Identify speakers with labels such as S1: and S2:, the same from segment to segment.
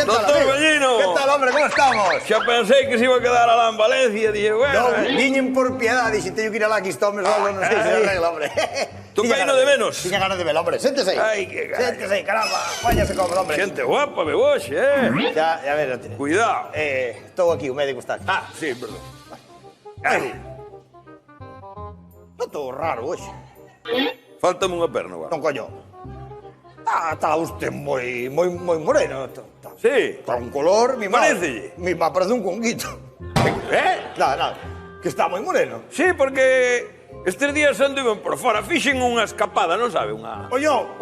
S1: Doctor Bellino.
S2: ¿Qué tal, hombre? ¿Cómo estamos?
S1: Xa pensei que se iba a quedar alá en Valencia. Dije, bueno...
S2: Viñen por piedad, dixen, teño que ir alá, aquí está o mes solo, non sei se arregla, hombre.
S1: Tu peino de menos.
S2: Tiña ganas de ver, hombre. Séntese aí.
S1: Ai, que gallo.
S2: Séntese aí, caramba. Váyase como, hombre.
S1: Xente guapa, me boxe,
S2: Ya ver,
S1: Cuidado.
S2: estou aquí, o médico está aquí.
S1: Ah, sí, perdón.
S2: Ai. Está todo raro hoxe.
S1: Faltame unha perna, guapa.
S2: Non coño. Está usted moi moreno.
S1: Sí.
S2: Está un color, mi má.
S1: Parécelle.
S2: Mi má parece un conguito. Nada. Que está moi moreno.
S1: Sí, porque estes días anduve por fora, fixen unha escapada, non sabe? Unha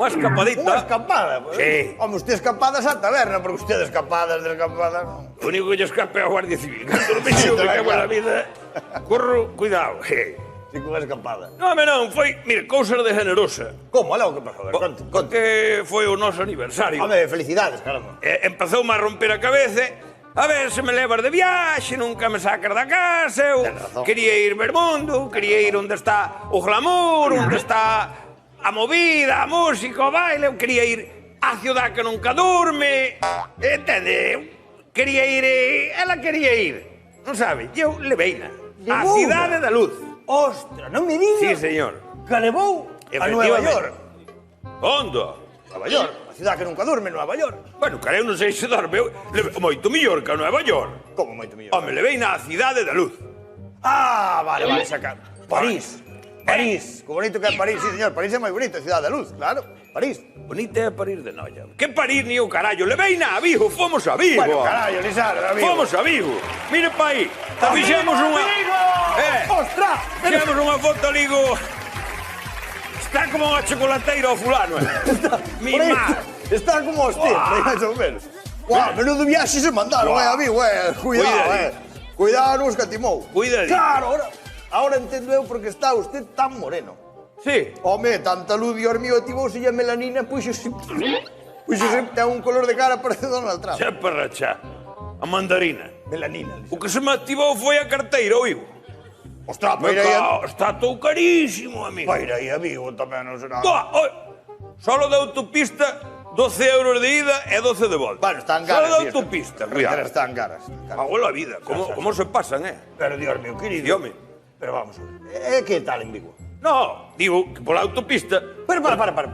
S1: escapadita.
S2: Unha escapada?
S1: Sí.
S2: Home, usted escapadas á taberna, porque usted escapadas, non.
S1: O único que lle escape a Guardia Civil. Cando me xo, me cago en la vida. Corro, cuidado.
S2: Sí, con escapada.
S1: Non, non, foi, mire, cousas de generosa.
S2: Como? Alá o que pasou? A ver, conte.
S1: Porque foi o noso aniversario.
S2: Home, felicidades, caramba.
S1: Empezoume a romper a cabeza. A ver se me levas de viaxe, nunca me sacas da casa. Eu quería ir ver mundo, quería ir onde está o glamour, onde está a movida, a música, o baile. Eu quería ir á ciudad que nunca durme. Entende? Quería ir... Ela quería ir. Non sabe? Eu leveina. A cidade da luz.
S2: Ostra, non me diga.
S1: Sí, señor.
S2: Que levou a Nueva York.
S1: Ondo?
S2: Nueva York, a ciudad que nunca durme, Nueva York.
S1: Bueno, cara, eu non sei se dorme. Moito mellor que a Nueva York.
S2: Como moito mellor?
S1: Home, levei na cidade da luz.
S2: Vale, sacar. París. Que bonito que é París, sí, señor. París é moi bonito, cidade da luz, claro. París.
S1: Bonita é París de noia. Que París ni o carallo? Levei na a Vigo, fomos a Vigo.
S2: Bueno, carallo, Lizardo, a Vigo.
S1: Fomos a Vigo. Mire pa aí. Fixemos unha...
S2: Ostras!
S1: Fixemos unha foto, ligo... Está como unha chocolateira ao fulano, Mi má.
S2: Está como hostia, máis ou menos. Guau, menudo viaxe se mandaron, a Vigo, Cuidado, Cuidado, non os catimou.
S1: Cuidado.
S2: Claro, ahora entendo eu porque está usted tan moreno.
S1: Sí.
S2: Home, tanta luz, Dios mío, tivouse a melanina, puxose, ten un color de cara parece Donald Trump.
S1: Xa parrachá. A mandarina.
S2: Melanina.
S1: O que se me activou foi a carteira, oigo.
S2: Ostras, para ir aí...
S1: Está todo carísimo, amigo.
S2: Para ir aí a Vigo tamén non será...
S1: Solo de autopista, 12 euros de ida e 12 de volta.
S2: Bueno, están caras.
S1: Solo de autopista, cuidado.
S2: Están caras.
S1: Pago la vida, como se pasan,
S2: Pero, Dios mío, querido...
S1: Dios mío.
S2: Pero vamos a ver, que tal en Vigo?
S1: No, digo que pola autopista...
S2: Pero, para.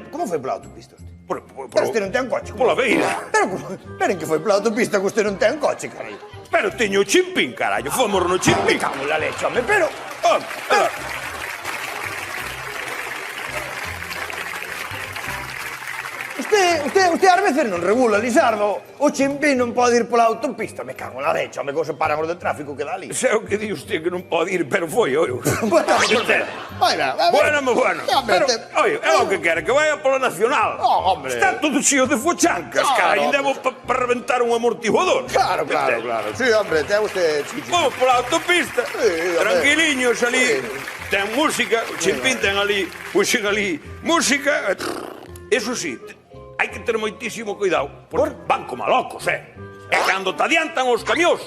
S2: Como foi pola autopista, usted? Pero usted non ten coche.
S1: Pola beira.
S2: Pero en que foi pola autopista que usted non ten coche, carai.
S1: Pero teño o chimpín, carallo, fomos no chimpín.
S2: Me cago en la leche, home, pero... Usted ás veces non regula, Lizardo. O chimpín non pode ir pola autopista. Me cago en la leche, home, que se paran os de tráfico que dá ali.
S1: Sei o que di usted que non pode ir, pero foi, oio.
S2: Bueno.
S1: Pero, oye, é o que quere, que vaya pola nacional.
S2: Hombre.
S1: Está todo xío de fochancas, cara, e debo para reventar un amortiguador.
S2: Claro. Sí, hombre, ten usted chicho.
S1: Vamos pola autopista, tranquiliños ali. Ten música, o chimpín ten ali, puxen ali música. Eso sí, hai que ter moitísimo cuidado, porque van como locos, E cando te adiantan os camións,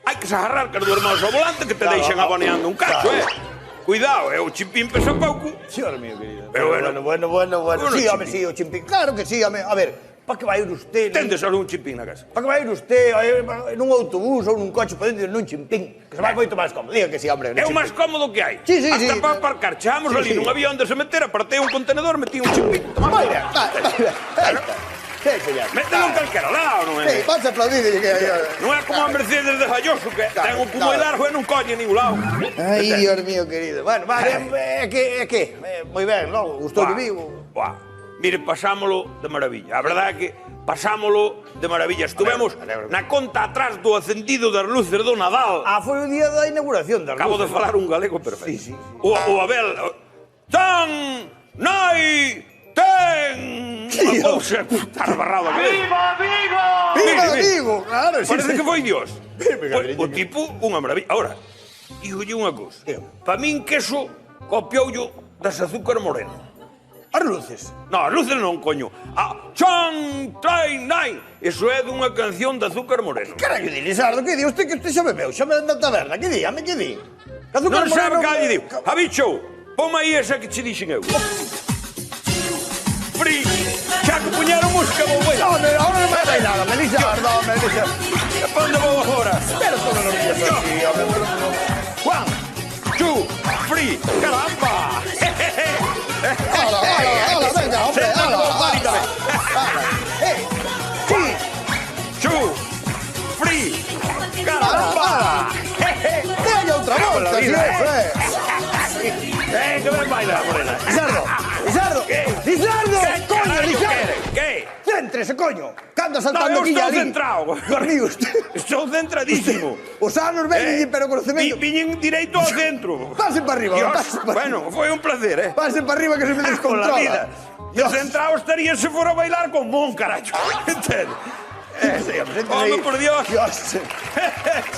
S1: hai que se agarrar que as duas mãos ao volante que te deixan aboneando un cacho, Cuidado, o chimpín pesa pouco.
S2: Señor mío, querido.
S1: Pero
S2: bueno. Sí, home, sí, o chimpín. Claro que sí, home. A ver, para que vai ir usted...
S1: Tendes algún chimpín na casa?
S2: Para que vai ir usted nun autobús ou nun coche para dentro nun chimpín, que se vai moito máis cómodo. Diga que sí, hombre.
S1: É o máis cómodo que hai.
S2: Sí.
S1: Hasta para aparcar. Chegamos ali nun avión de se meter, apartei un contenedor, metí un chimpín.
S2: Vaya, aí está. Sí, señor.
S1: Metelo en calquera lado, non é?
S2: Sí, vas a aplaudir.
S1: Non é como a Mercedes de Galloso, que ten un cubo de largo e non colle ningún lado.
S2: Ai, Dios mío, querido. Bueno, vale, é que? Moi ben, logo, gustou de Vigo.
S1: Mire, pasámolo de maravilla. A verdade é que pasámolo de maravilla. Estuvemos na conta atrás do acendido das luces do Nadal.
S2: Foi o día da inauguración das luces.
S1: Acabo de falar un galego perfecto.
S2: Sí.
S1: O Abel... Tan, nai, ten... Unha cousa... Estar barrado aquí.
S3: ¡Viva Vigo!
S2: ¡Viva Vigo! Claro, sí.
S1: Parece que foi Dios. O tipo, unha maravilla. Ahora, digolle unha cousa. Pa min queso copioulle das azúcar moreno.
S2: As luces.
S1: No, as luces non, coño. Chan, train, nai. Eso é dunha canción de Azúcar Moreno.
S2: Carallo, di, Lizardo, que di? Usted que usted xa bebeu, xa me anda a taberna. Que di? Ame que di?
S1: Non sabe que hai, diu. Habicho, poma aí esa que che dixen eu. Fri, xa que puñeron música, vou bailar.
S2: Ahora bailágame, Lizardo, home, Lizardo.
S1: ¿Para dónde vou agora?
S2: Pero todos los días así, home,
S1: One, two, three, caramba!
S2: Hala, venga, hombre,
S1: Sentando
S2: hala,
S1: con Mari
S2: Sí,
S1: Two, three, caramba!
S2: venga, outra volta,
S1: la
S2: si
S1: vida,
S2: eso,
S1: Que ben baila, morena.
S2: Lizardo, Lizardo, coño,
S1: Carallo,
S2: Lizardo.
S1: Que?
S2: Céntrese, coño, que anda
S1: No,
S2: saltando
S1: eu
S2: aquí
S1: estou
S2: ali.
S1: centrado.
S2: Dormiu usted.
S1: Estou centradísimo.
S2: Os anos ven, pero conocemento.
S1: Viñen direito ao centro.
S2: Pase para arriba,
S1: Dios,
S2: pase para arriba.
S1: bueno, foi un placer,
S2: Pase para arriba que se me
S1: Con la
S2: descontrola.
S1: vida. Yo centrado estaría se fuera a bailar con Mon, caracho. ¿Entiendes? Hombre, por Dios.
S2: Dios.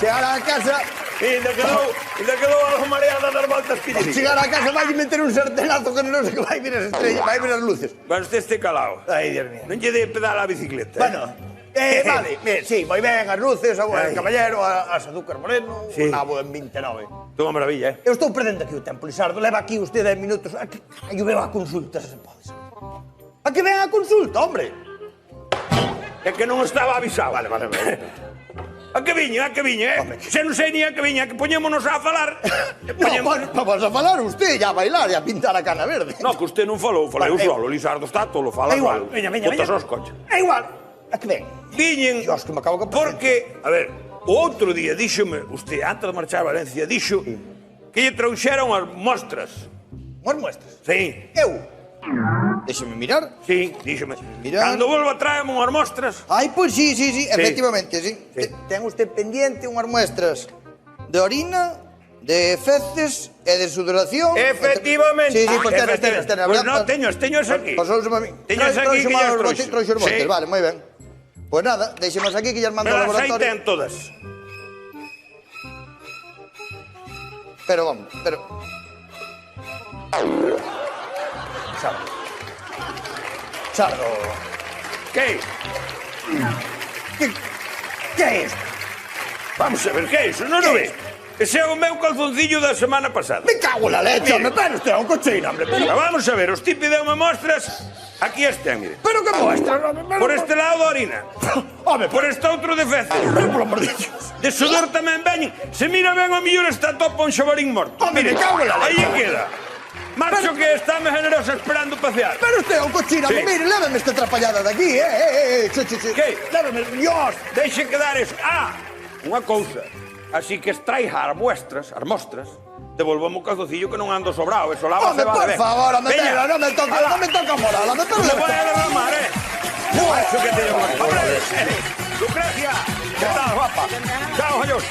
S2: Chegar a casa,
S1: Y te quedó a las mareadas das voltas que lle di.
S2: chegar a casa vai meter un sartenazo que non sei que vai vir as estrellas, vai vir as luces.
S1: Pero usted este calado.
S2: Ai, Dios mío.
S1: Non lle dé pedal a bicicleta.
S2: Bueno, vale, sí, moi ben, as luces, o caballero, as azúcar moreno,
S1: Sí.
S2: o nabo en 29.
S1: Toma maravilla,
S2: Eu estou perdendo aquí o tempo, Lizardo. Leva aquí usted 10 minutos. Eu veo a consulta, se podes. A que ven a consulta, hombre?
S1: É que non estaba avisado.
S2: Vale.
S1: A que viña,
S2: Home,
S1: Se non sei ni a que viña, que poñémonos a falar.
S2: No, vas a falar usted, ya a bailar e a pintar a cana verde.
S1: No, que usted non falou, falei eu
S2: Vale,
S1: solo. Lizardo está tolo, fala
S2: É igual,
S1: solo.
S2: veña.
S1: Botas aos coches.
S2: É igual. A que ven?
S1: Viñen,
S2: Dios, que me acabo que
S1: porque, a ver, o outro día díxome, usted, antes de marchar a Valencia, dixo que lle trouxeron as mostras.
S2: Unhas muestras.
S1: Sí,
S2: Eu. Déxeme mirar.
S1: sí, díxome.
S2: Mira.
S1: Cando volva traeme unhas mostras.
S2: Ai, pois sí, efectivamente, sí.
S1: Sí.
S2: Ten usted pendiente unhas muestras de orina, de feces e de sudoración.
S1: Efectivamente.
S2: Sí, pois tenes,
S1: Pues no, teños aquí.
S2: Pasouseme a mí.
S1: Teños aquí que llas trouxe.
S2: Trouxe os botes,
S1: Sí.
S2: vale, moi ben. Pois nada, deixemos aquí que llas mando ao
S1: Pero as aí
S2: laboratorio.
S1: ten todas.
S2: Pero vamos, Sardo.
S1: Que?
S2: Que é isto?
S1: Vamos a ver, que é iso? Non o
S2: Que é
S1: ves? Ese é o meu calzoncillo da semana pasada.
S2: Me cago na leche,
S1: Mire.
S2: hombre, pero usted é un cochino, hombre.
S1: Pero vamos a ver, os ti pideume mostras, aquí estén, mire.
S2: Pero que muestras, hombre.
S1: Por este lado da orina.
S2: Hombre,
S1: Por este outro de feces.
S2: pero por amor de Dios.
S1: De sudor tamén veñen. Se mira ben o millor está topo un xabarín morto.
S2: Home, me cago en la
S1: aí
S2: leche.
S1: queda. Marcho que está me generosa esperando pasear.
S2: Pero usted é un cochino,
S1: Sí.
S2: mire, léveme esta atrapallada de aquí,
S1: Que?
S2: Léveme, Dios.
S1: Deixe quedar eso. Unha cousa. Así que extraixa as mostras, devolvamos o calzocillo que non ando sobrado. Eso lava
S2: Hombre,
S1: se va
S2: por
S1: de ben.
S2: favor, hombre,
S1: Veña.
S2: pero no me toca moral, hombre, pero
S1: Le voy a derramar, Eso que te llevo. ¡Hombre! Lucrecia, ¿qué tal, guapa? Chao, adiós.